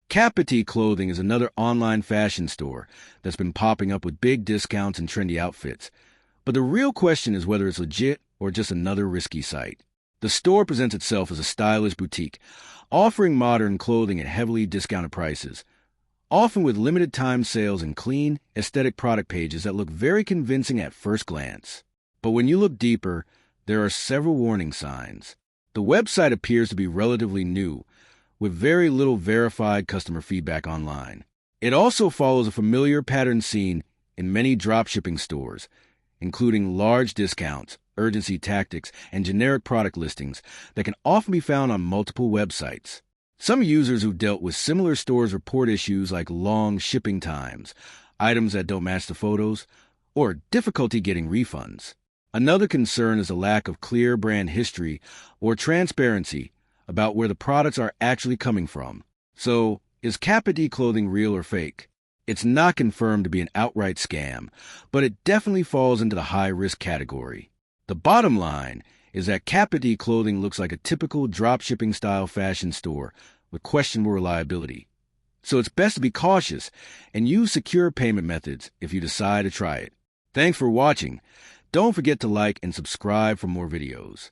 Capatee Clothing is another online fashion store that's been popping up with big discounts and trendy outfits. But the real question is whether it's legit or just another risky site. The store presents itself as a stylish boutique, offering modern clothing at heavily discounted prices, often with limited-time sales and clean, aesthetic product pages that look very convincing at first glance. But when you look deeper, there are several warning signs. The website appears to be relatively new, with very little verified customer feedback online. It also follows a familiar pattern seen in many dropshipping stores, including large discounts, urgency tactics, and generic product listings that can often be found on multiple websites. Some users who've dealt with similar stores report issues like long shipping times, items that don't match the photos, or difficulty getting refunds. Another concern is the lack of clear brand history or transparency about where the products are actually coming from. So, is Capatee Clothing real or fake? It's not confirmed to be an outright scam, but it definitely falls into the high-risk category. The bottom line is that Capatee Clothing looks like a typical dropshipping-style fashion store with questionable reliability. So it's best to be cautious and use secure payment methods if you decide to try it. Thanks for watching. Don't forget to like and subscribe for more videos.